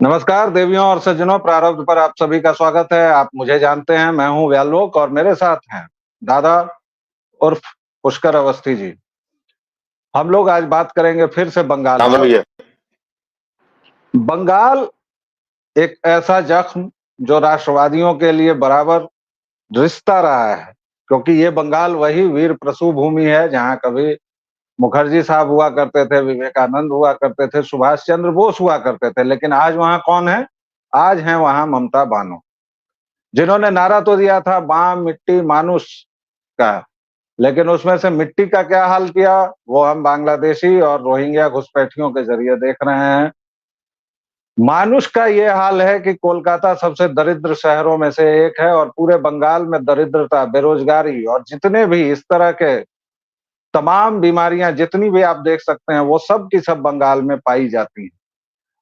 नमस्कार देवियों और सज्जनों, प्रारब्ध पर आप सभी का स्वागत है। आप मुझे जानते हैं, मैं हूं व्यालोक और मेरे साथ हैं दादा उर्फ पुष्कर अवस्थी जी। हम लोग आज बात करेंगे फिर से बंगाल की। बंगाल एक ऐसा जख्म जो राष्ट्रवादियों के लिए बराबर रिश्ता रहा है, क्योंकि ये बंगाल वही वीर प्रसूभ भूमि है जहां कभी मुखर्जी साहब हुआ करते थे, विवेकानंद हुआ करते थे, सुभाष चंद्र बोस हुआ करते थे। लेकिन आज वहां कौन है? आज है वहां ममता बानो, जिन्होंने नारा तो दिया था बाम मिट्टी मानुष का, लेकिन उसमें से मिट्टी का क्या हाल किया वो हम बांग्लादेशी और रोहिंग्या घुसपैठियों के जरिए देख रहे हैं। मानुष का ये हाल है कि कोलकाता सबसे दरिद्र शहरों में से एक है और पूरे बंगाल में दरिद्रता, बेरोजगारी और जितने भी इस तरह के तमाम बीमारियां जितनी भी आप देख सकते हैं वो सब की सब बंगाल में पाई जाती हैं।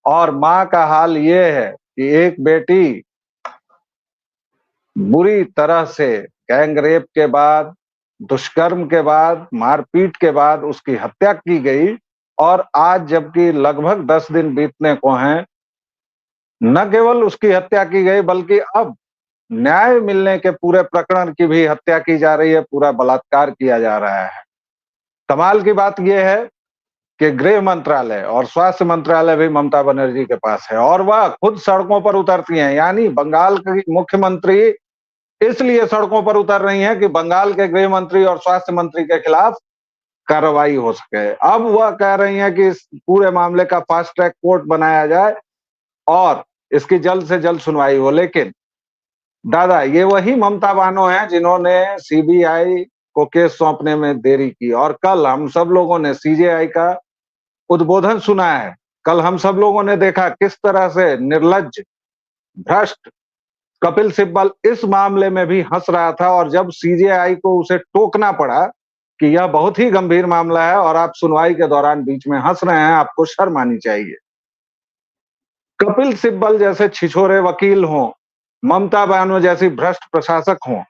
और माँ का हाल ये है कि एक बेटी बुरी तरह से गैंग रेप के बाद, दुष्कर्म के बाद, मारपीट के बाद उसकी हत्या की गई। और आज जबकि लगभग 10 दिन बीतने को हैं, न केवल उसकी हत्या की गई बल्कि अब न्याय मिलने के पूरे प्रकरण की भी हत्या की जा रही है, पूरा बलात्कार किया जा रहा है। कमाल की बात यह है कि गृह मंत्रालय और स्वास्थ्य मंत्रालय भी ममता बनर्जी के पास है और वह खुद सड़कों पर उतरती हैं। यानी बंगाल की मुख्यमंत्री इसलिए सड़कों पर उतर रही हैं कि बंगाल के गृह मंत्री और स्वास्थ्य मंत्री के खिलाफ कार्रवाई हो सके। अब वह कह रही हैं कि इस पूरे मामले का फास्ट ट्रैक कोर्ट बनाया जाए और इसकी जल्द से जल्द सुनवाई हो। लेकिन दादा, ये वही ममता बानो है जिन्होंने सीबीआई को केस सौंपने में देरी की। और कल हम सब लोगों ने सीजेआई का उद्बोधन सुना है। कल हम सब लोगों ने देखा किस तरह से निर्लज्ज, भ्रष्ट कपिल सिब्बल इस मामले में भी हंस रहा था। और जब सीजेआई को उसे टोकना पड़ा कि यह बहुत ही गंभीर मामला है और आप सुनवाई के दौरान बीच में हंस रहे हैं, आपको शर्म आनी चाहिए। कपिल सिब्बल जैसे छिछोरे वकील हों, ममता बानो जैसी भ्रष्ट प्रशासक हों,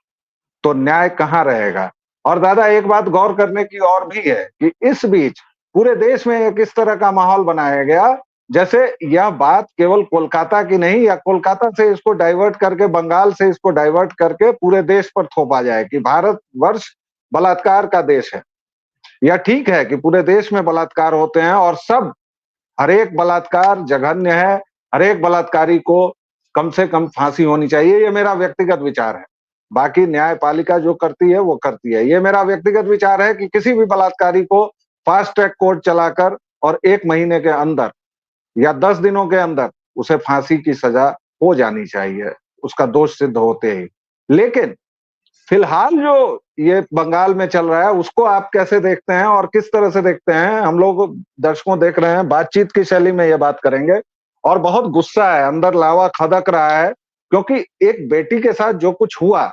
तो न्याय कहां रहेगा? और दादा, एक बात गौर करने की और भी है कि इस बीच पूरे देश में एक इस तरह का माहौल बनाया गया जैसे यह बात केवल कोलकाता की नहीं, या कोलकाता से इसको डाइवर्ट करके, बंगाल से इसको डाइवर्ट करके पूरे देश पर थोपा जाए कि भारतवर्ष बलात्कार का देश है। यह ठीक है कि पूरे देश में बलात्कार होते हैं और सब, हर एक बलात्कार जघन्य है, हर एक बलात्कारी को कम से कम फांसी होनी चाहिए। ये मेरा व्यक्तिगत विचार है। बाकी न्यायपालिका जो करती है वो करती है। ये मेरा व्यक्तिगत विचार है कि किसी भी बलात्कारी को फास्ट ट्रैक कोर्ट चलाकर और 1 महीने के अंदर या 10 दिनों के अंदर उसे फांसी की सजा हो जानी चाहिए, उसका दोष सिद्ध होते ही। लेकिन फिलहाल जो ये बंगाल में चल रहा है उसको आप कैसे देखते हैं और किस तरह से देखते हैं? हम लोग दर्शकों देख रहे हैं, बातचीत की शैली में ये बात करेंगे। और बहुत गुस्सा है, अंदर लावा खदक रहा है, क्योंकि एक बेटी के साथ जो कुछ हुआ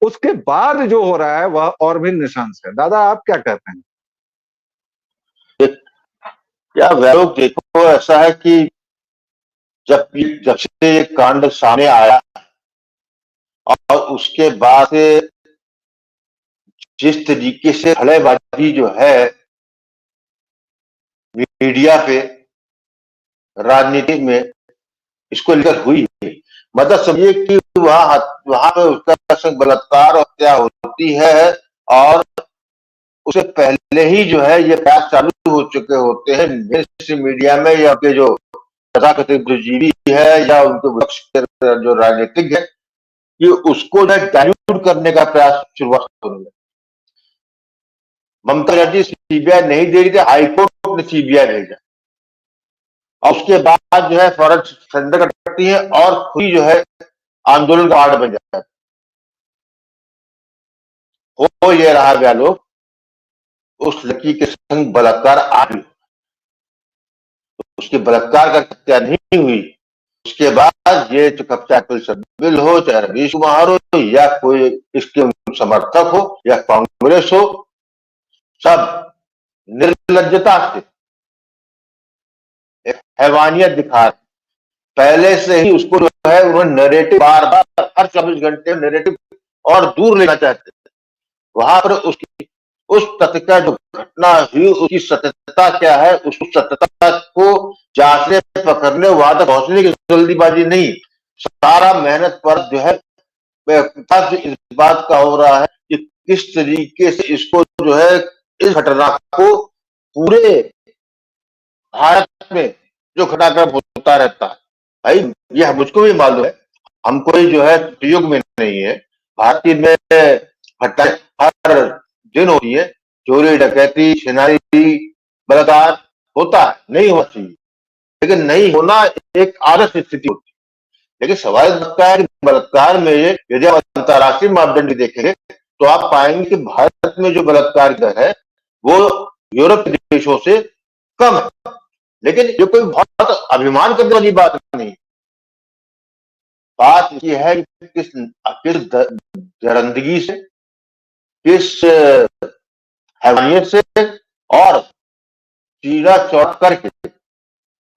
उसके बाद जो हो रहा है वह और भी निशांस है। दादा, आप क्या कहते हैं? या वैरोग देखो, ऐसा है कि जब से ये कांड सामने आया और उसके बाद से जिस तरीके से हड़ेबाजी जो है मीडिया पे, राजनीति में इसको लेकर हुई है, मतलब समझिए कि वहां पे उसका संग बलात्कार और हत्या होती है और उससे पहले ही जो है ये प्रयास चालू हो चुके होते हैं मीडिया में, या के जो तथाकथित बुद्धिजीवी है या उनके विपक्ष के जो राजनीतिक है, कि उसको डाइल्यूट करने का प्रयास शुरुआत होने लगा। ममता बनर्जी सीबीआई नहीं दे रही थी, हाईकोर्ट ने सीबीआई भेजा और उसके बाद जो है फौरन सरेंडर करती है और खुद ही जो है आंदोलन का पार्ट बन जाता है। हो ये रहा गया लोग, उस लड़की के संग बलात्कार आज उसके बलात्कार का हत्या नहीं हुई, उसके बाद ये कब्जा बिल हो, चाहे रवीश कुमार हो या कोई इसके समर्थक हो या कांग्रेस हो, सब निर्लज्जता से हैवानियत दिखा रहे। पहले से ही उसको जो है उन्होंने नैरेटिव बार बार हर 24 घंटे नैरेटिव और दूर लेना चाहते थे। वहां पर उसकी उस तथ्य का जो घटना हुई उसकी सत्यता क्या है, उस सत्यता को जांचने पकड़ने वहां तक पहुंचने की जल्दीबाजी नहीं, सारा मेहनत पर जो है इस बात का हो रहा है कि किस तरीके से इसको जो है इस घटना को पूरे भारत में जो घटनाक्रम होता रहता है, भाई ये मुझको भी मालूम है, हम कोई जो है युग में नहीं है, भारतीय में घटनाएं हर दिन होती है, चोरी डकैती छिनारी बलात्कार होता है, नहीं होना चाहिए, लेकिन नहीं होना एक आदर्श स्थिति होती है। लेकिन सवाल बनता है कि बलात्कार में यदि आप अंतर्राष्ट्रीय मापदंड देखेंगे तो आप पाएंगे कि भारत में जो बलात्कार दर है वो यूरोप देशों से कम है, लेकिन ये कोई बहुत अभिमान करने वाली बात नहीं। बात यह है कि किस दरंदगी से, किस हैवानियत से और चीरा चौड़ करके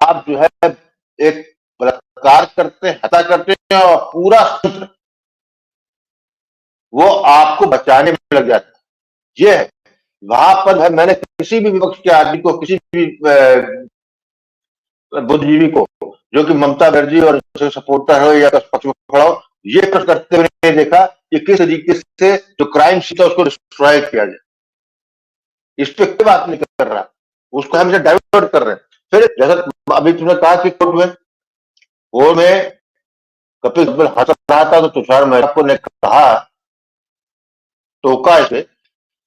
आप जो है एक बलात्कार करते हैं, हत्या करते हैं और पूरा सूत्र वो आपको बचाने में लग जाता है। ये है वहां पर है, मैंने किसी भी विपक्ष के आदमी को, किसी भी बुद्धिजीवी को जो कि ममता बनर्जी और सपोर्टर हो या पक्ष में खड़ा हो, ये प्रश्न करते हुए नहीं देखा कि किस तरीके से जो क्राइम सीन था उसको डिस्ट्रॉय किया जाए। इस पे कोई बात नहीं कर रहा, उसको हम डाइवर्ट कर रहे हैं। फिर जैसा अभी तुमने कहा कि कोर्ट में कपिल सिब्बल हंस रहा था तो तुषार मेहता ने कहा, टोका इसे,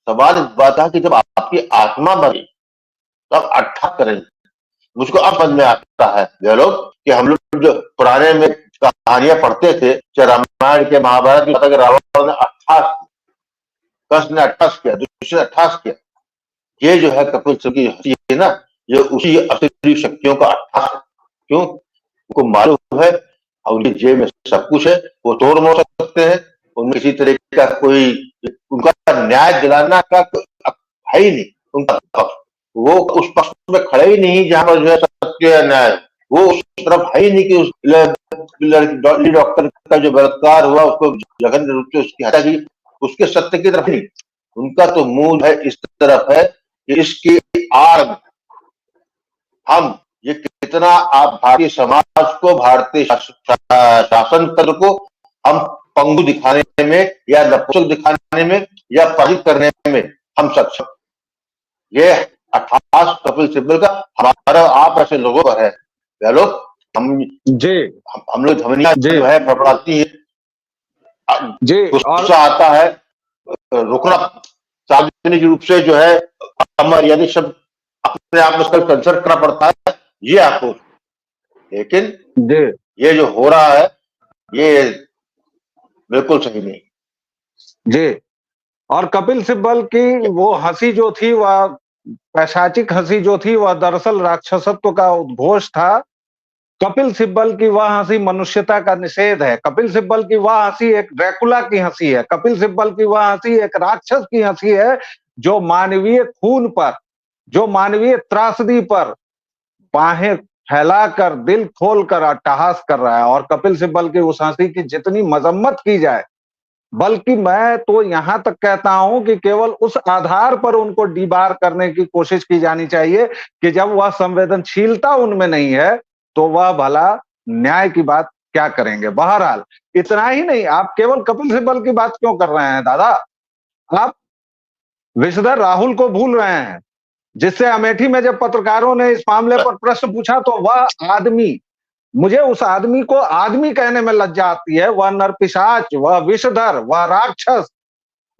सवाल इस बात था कि जब आपकी आत्मा बनी तो आप अट्ठा करेंगे। मुझको अब समझ में आता है ये लोग कि हम लोग जो पुराने में कहानियां पढ़ते थे, चाहे रामायण के महाभारत में, रावण ने 28 कृष्ण ने 28 किया, दूसरे 28 किया, ये जो है कपिल सिब्बल की हंसी है ना, ये उसी असली शक्तियों का 28 है। क्यों? उनको मालूम है उनकी जेब में सब कुछ है, वो तोड़ मोड़ सकते हैं, उनमें किसी तरह का कोई उनका न्याय दिलाना का है ही नहीं, उनका पक्ष वो उस पक्ष में खड़े ही नहीं जहां पर जो है सत्य न्याय, वो उस तरफ है ही नहीं कि उस लड़की डॉक्टर का जो बलात्कार हुआ उसको जघन्य रूप से उसकी हत्या की, उसके सत्य की तरफ नहीं, उनका तो मूल है इस तरफ है कि इसकी आड़ में हम ये कितना आप भारतीय समाज को, भारतीय शासन तंत्र को हम पंगु दिखाने में या नपुंसक दिखाने में या पराजित करने में हम सक्षम। ये 28 कपिल सिब्बल का हमारा आप ऐसे लोगों पर है, लोग हम लोग धमनियां जो है फड़फड़ाती है, गुस्सा आता है, रुकना सार्वजनिक रूप से जो है अमर्यादित शब्द अपने आप में कंसर्ट करना पड़ता है, ये आपको, लेकिन ये जो हो रहा है ये बिल्कुल सही नहीं जी। और कपिल सिब्बल की वो हंसी जो थी, वह पैशाचिक हंसी जो थी, वह दरअसल राक्षसत्व का उद्घोष था। कपिल सिब्बल की वह हंसी मनुष्यता का निषेध है। कपिल सिब्बल की वह हंसी एक ड्रैकुला की हंसी है। कपिल सिब्बल की वह हंसी एक राक्षस की हंसी है, जो मानवीय खून पर, जो मानवीय त्रासदी पर बाहें फैलाकर, दिल खोलकर अट्टहास कर रहा है। और कपिल सिब्बल की उस हंसी की जितनी मजम्मत की जाए, बल्कि मैं तो यहां तक कहता हूं कि केवल उस आधार पर उनको डीबार करने की कोशिश की जानी चाहिए कि जब वह संवेदनशीलता उनमें नहीं है तो वह भला न्याय की बात क्या करेंगे। बहरहाल इतना ही नहीं, आप केवल कपिल सिब्बल की बात क्यों कर रहे हैं दादा, आप विशधर राहुल को भूल रहे हैं, जिससे अमेठी में जब पत्रकारों ने इस मामले पर प्रश्न पूछा तो वह आदमी, मुझे उस आदमी को आदमी कहने में लज्जा आती है, वह नरपिशाच, वह विषधर, वह राक्षस,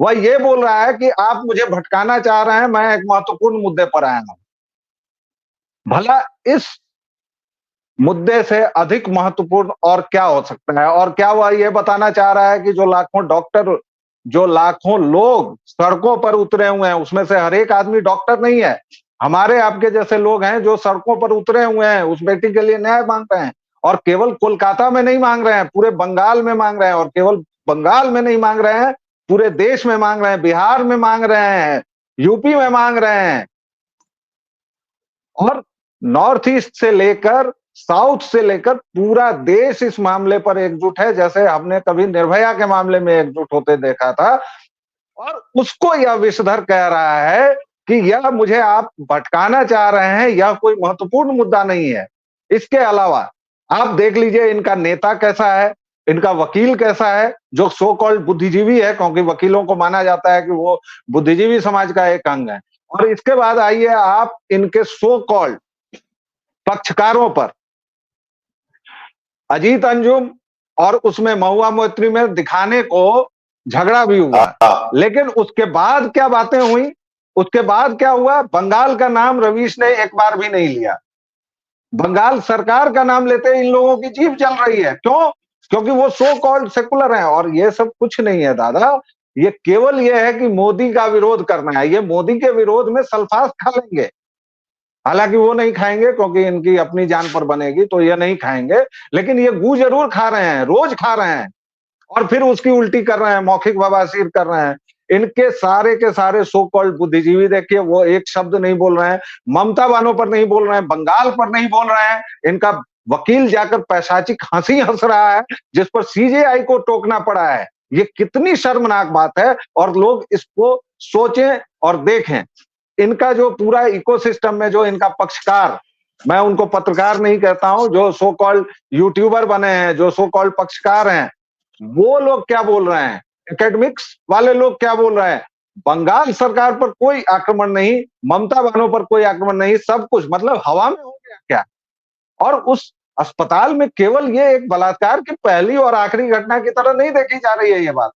वह ये बोल रहा है कि आप मुझे भटकाना चाह रहे हैं, मैं एक महत्वपूर्ण मुद्दे पर आया हूं। भला इस मुद्दे से अधिक महत्वपूर्ण और क्या हो सकता है? और क्या वह ये बताना चाह रहा है कि जो लाखों डॉक्टर, जो लाखों लोग सड़कों पर उतरे हुए हैं, उसमें से हर एक आदमी डॉक्टर नहीं है, हमारे आपके जैसे लोग हैं जो सड़कों पर उतरे हुए हैं, उस बेटी के लिए न्याय मांग रहे हैं। और केवल कोलकाता में नहीं मांग रहे हैं, पूरे बंगाल में मांग रहे हैं। और केवल बंगाल में नहीं मांग रहे हैं, पूरे देश में मांग रहे हैं, बिहार में मांग रहे हैं, यूपी में मांग रहे हैं। और नॉर्थ ईस्ट से लेकर साउथ से लेकर पूरा देश इस मामले पर एकजुट है, जैसे हमने कभी निर्भया के मामले में एकजुट होते देखा था। और उसको यह विषधर कह रहा है कि यह मुझे आप भटकाना चाह रहे हैं, यह कोई महत्वपूर्ण मुद्दा नहीं है। इसके अलावा आप देख लीजिए इनका नेता कैसा है, इनका वकील कैसा है, जो सो कॉल्ड बुद्धिजीवी है, क्योंकि वकीलों को माना जाता है कि वो बुद्धिजीवी समाज का एक अंग है। और इसके बाद आइए आप इनके सो कॉल्ड पक्षकारों पर। अजीत अंजुम और उसमें महुआ मोइत्री में दिखाने को झगड़ा भी हुआ, लेकिन उसके बाद क्या बातें हुई, उसके बाद क्या हुआ, बंगाल का नाम रवीश ने एक बार भी नहीं लिया। बंगाल सरकार का नाम लेते इन लोगों की जीभ जल रही है। क्यों? क्योंकि वो सो कॉल्ड सेकुलर हैं। और ये सब कुछ नहीं है दादा, ये केवल ये है कि मोदी का विरोध करना है। ये मोदी के विरोध में सल्फास खा लेंगे, हालांकि वो नहीं खाएंगे क्योंकि इनकी अपनी जान पर बनेगी, तो ये नहीं खाएंगे, लेकिन ये गू जरूर खा रहे हैं, रोज खा रहे हैं, और फिर उसकी उल्टी कर रहे हैं, मौखिक बवासीर कर रहे हैं। इनके सारे के सारे सो कॉल्ड बुद्धिजीवी देखिए, वो एक शब्द नहीं बोल रहे हैं, ममता बानो पर नहीं बोल रहे हैं, बंगाल पर नहीं बोल रहे हैं। इनका वकील जाकर पैशाचिक हंसी हंस रहा है, जिस पर सीजेआई को टोकना पड़ा है। ये कितनी शर्मनाक बात है, और लोग इसको सोचें और देखें। इनका जो पूरा इकोसिस्टम में जो इनका पक्षकार, मैं उनको पत्रकार नहीं कहता हूं, जो सो कॉल्ड यूट्यूबर बने हैं, जो सो कॉल्ड पक्षकार हैं, वो लोग क्या बोल रहे हैं, एकेडमिक्स वाले लोग क्या बोल रहे हैं। बंगाल सरकार पर कोई आक्रमण नहीं, ममता बानो पर कोई आक्रमण नहीं, सब कुछ मतलब हवा में हो गया क्या। और उस अस्पताल में केवल ये एक बलात्कार की पहली और आखिरी घटना की तरह नहीं देखी जा रही है ये बात।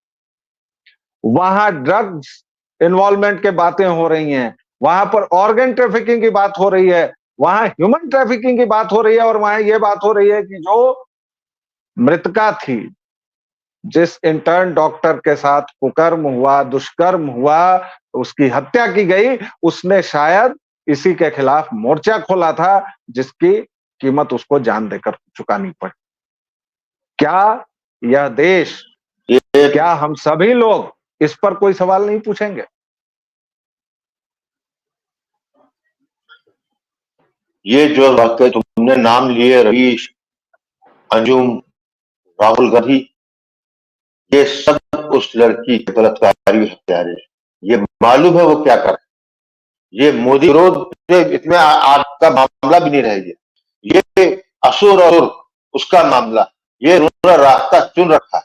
वहां ड्रग्स इन्वॉल्वमेंट के बातें हो रही हैं, वहां पर ऑर्गन ट्रैफिकिंग की बात हो रही है, वहां ह्यूमन ट्रैफिकिंग की बात हो रही है, और वहां ये बात हो रही है कि जो मृतका थी, जिस इंटर्न डॉक्टर के साथ कुकर्म हुआ, दुष्कर्म हुआ, उसकी हत्या की गई, उसने शायद इसी के खिलाफ मोर्चा खोला था, जिसकी कीमत उसको जान देकर चुकानी पड़ी। क्या यह देश, क्या हम सभी लोग इस पर कोई सवाल नहीं पूछेंगे? ये जो वाकई तुमने नाम लिए, रवीश, अंजुम, राहुल गांधी, ये सब उस लड़की के बलात्कारी हत्यारे। ये मालूम है वो क्या कर, ये मोदी विरोध इसमें आपका मामला भी नहीं रह गया। ये असुर और उसका मामला, ये उन्होंने रास्ता चुन रखा है।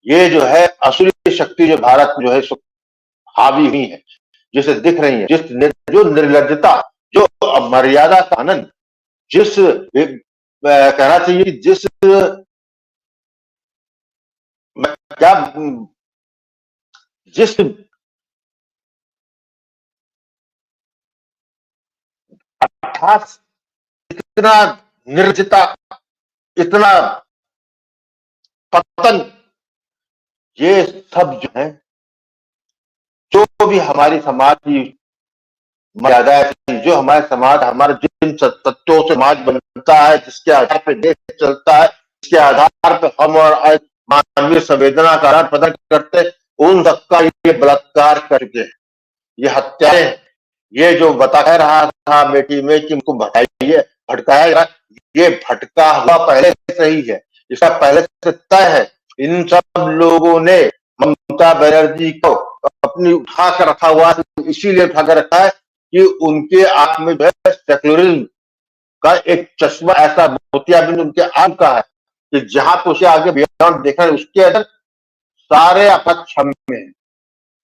ये जो है असुरी शक्ति जो भारत में जो है हावी हुई है, जिसे दिख रही है, जो निर्लज्जता, जो मर्यादा का आनंद, जिस कहना चाहिए कि जिस क्या जिस अर्थात इतना निर्लज्जता, इतना पतन, ये सब जो है, जो भी हमारी समाज की मर्यादा है, जो हमारे समाज, हमारे जिन तत्वों से समाज बनता है, जिसके आधार पर देश चलता है, जिसके आधार पर हम और मानवीय संवेदना का आदान प्रदान करते, उन सबका ये बलात्कार करके, ये हत्याएं, ये जो बता रहा था बेटी में कि उनको भटकाया, ये भटका हुआ पहले से ही है, इसका पहले से तय है। इन सब लोगों ने ममता बनर्जी को अपनी उठा कर रखा हुआ, इसीलिए उठा कर रखा है कि उनके आंख में जो है सेक्युलरिज्म का एक चश्मा, ऐसा मोतियाबिंद उनके आंख का है कि जहां पर उसे आगे बियॉन्ड देखा है, उसके अंदर सारे अपराध क्षम्य है,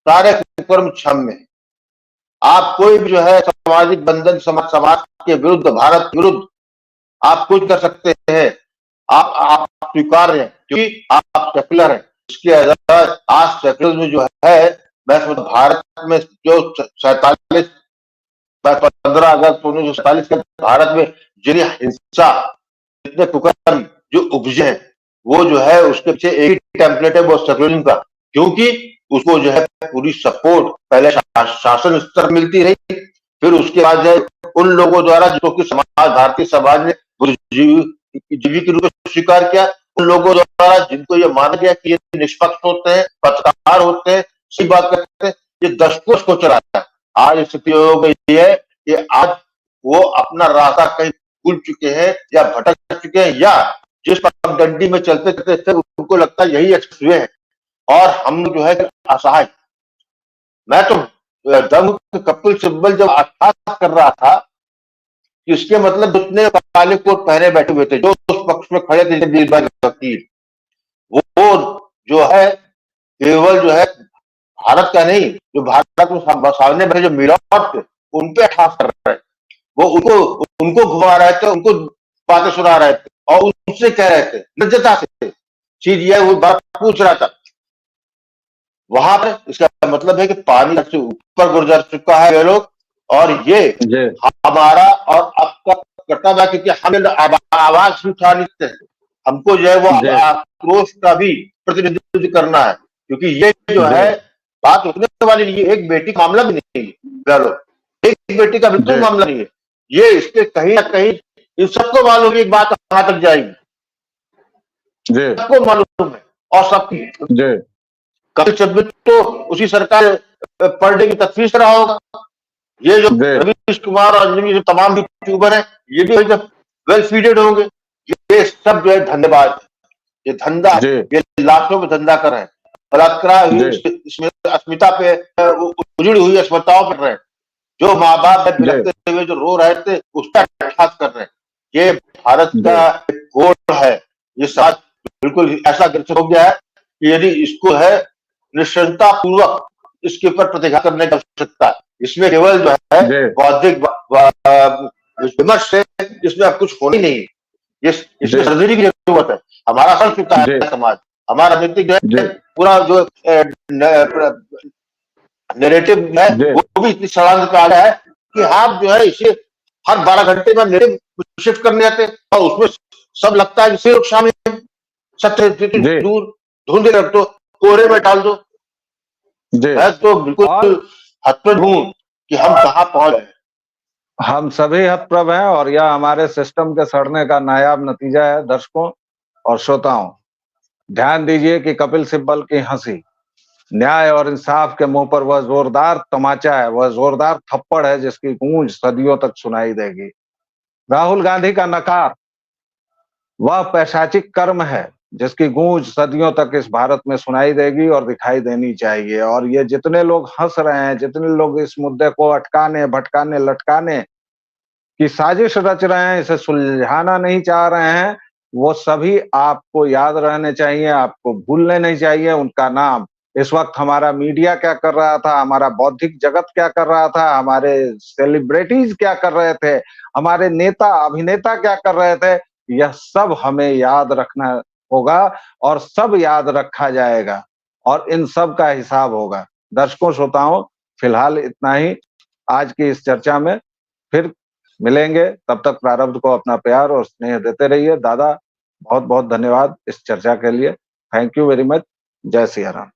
सारे कुकर्म क्षम्य है। आप कोई भी जो है सामाजिक बंधन, समाज के विरुद्ध, भारत के विरुद्ध आप कुछ कर सकते हैं, आप स्वीकार हैं क्योंकि आप सेक्युलर हैं। इसके अलावा आज सेक्युलरिज्म जो है, मैं भारत में जो 47 15 अगस्त 1947 के भारत में जितनी हिंसा, जितने कुकर्म जो उपजे हैं, वो जो है उसके पीछे एक ही टेम्पलेट है, वो सेक्युलरिज्म का। क्योंकि उसको जो है पूरी सपोर्ट पहले शासन स्तर मिलती रही, फिर उसके बाद जो उन लोगों द्वारा जो कि समाज, भारतीय समाज ने बुद्धिजीवी के रूप में स्वीकार किया, उन लोगों द्वारा जिनको ये माना गया कि ये निष्पक्ष होते हैं, पत्रकार होते हैं, सही बात करते हैं, ये दशकों को चलाता है। आज स्थिति ये है कि आज वो अपना रास्ता कहीं भूल चुके हैं या भटक चुके हैं, या जिस पगडंडी में चलते चलते उनको लगता है यही एक्सप्रेस वे है, और हम जो है असहाय। मैं तो दम कपिल सिब्बल जब आश्वासन कर रहा था कि इसके मतलब जितने काले कोट पहने बैठे हुए थे, जो उस पक्ष में खड़े थे दिलबर वकील, वो जो है केवल जो है भारत का नहीं, जो भारत में सामने बैठे जो मिलावट थे उन पे अठास कर रहे थे। वो उनको घुमा रहे थे, उनको बातें सुना रहे थे और उनसे कह रहे थे निर्जता से। चीज यह वो बात पूछ रहा था वहां पर। इसका मतलब है कि पानी से ऊपर गुजर चुका है ये लोग, और ये हमारा और आपका कर्तव्य है, क्योंकि हमें आवाज उठानी है। हमको जो है वो आक्रोश का भी प्रतिनिधित्व करना है, क्योंकि ये जो है बात उठने वाली नहीं है। एक बेटी का मामला भी नहीं है, एक बेटी का बिल्कुल मामला नहीं है ये। इसके कहीं ना कहीं इन सबको मालूम है एक बात कहां तक जाएगी, सबको मालूम है। और सबकी कपिल सिब्बल तो उसी सरकार पर डे की तस्वीर रहा होगा। ये जो रवीश कुमार और जो तमाम भी यूट्यूबर है, ये भी वेल फीडेड होंगे। ये सब जो है धंधेबाज है, ये धंधा, ये लाखों में धंधा कर रहे हैं। बलात्कार इसमें अस्मिता पे उजड़ी हुई अस्मिताओं कर रहे हैं। जो माँ बाप बिलखते हुए जो रो रहे थे उसका अभ्यास कर रहे हैं। ये भारत का कोड है। ये साथ बिल्कुल ऐसा ग्रसित हो गया है कि यदि इसको है निश्चिंता पूर्वक इसके ऊपर प्रतिघात करने की आवश्यकता है। इसमें केवल जो है बौद्धिक विमर्श से इसमें अब कुछ होनी नहीं है। इसमें सर्जरी की जरूरत है। हमारा सर चुका है समाज, हमारा नैतिक जो है पूरा जो नैरेटिव है वो भी इतनी सड़ांग पे आ गया है कि आप जो है इसे हर 12 घंटे में नैरेटिव शिफ्ट करने आते और उसमें सब लगता है कि सिर्फ शामिल सत्य दूर ढूंढे रख दो, कोहरे में डाल दो। मैं तो बिल्कुल हतप्रभ हूं कि हम कहां पहुंच गए। हम सभी हतप्रभ हैं और यह हमारे सिस्टम के सड़ने का नायाब नतीजा है। दर्शकों और श्रोताओं, ध्यान दीजिए कि कपिल सिब्बल की हंसी न्याय और इंसाफ के मुंह पर वह जोरदार तमाचा है, वह जोरदार थप्पड़ है जिसकी गूंज सदियों तक सुनाई देगी। राहुल गांधी का नकार वह पैशाचिक कर्म है जिसकी गूंज सदियों तक इस भारत में सुनाई देगी और दिखाई देनी चाहिए। और ये जितने लोग हंस रहे हैं, जितने लोग इस मुद्दे को अटकाने, भटकाने, लटकाने की साजिश रच रहे हैं, इसे सुलझाना नहीं चाह रहे हैं, वो सभी आपको याद रहने चाहिए, आपको भूलने नहीं चाहिए उनका नाम। इस वक्त हमारा मीडिया क्या कर रहा था, हमारा बौद्धिक जगत क्या कर रहा था, हमारे सेलिब्रिटीज क्या कर रहे थे, हमारे नेता अभिनेता क्या कर रहे थे, यह सब हमें याद रखना होगा और सब याद रखा जाएगा और इन सब का हिसाब होगा। दर्शकों श्रोताओं, फिलहाल इतना ही आज की इस चर्चा में। फिर मिलेंगे, तब तक प्रारब्ध को अपना प्यार और स्नेह देते रहिए। दादा बहुत बहुत धन्यवाद इस चर्चा के लिए। Thank you very much. जय सिया राम।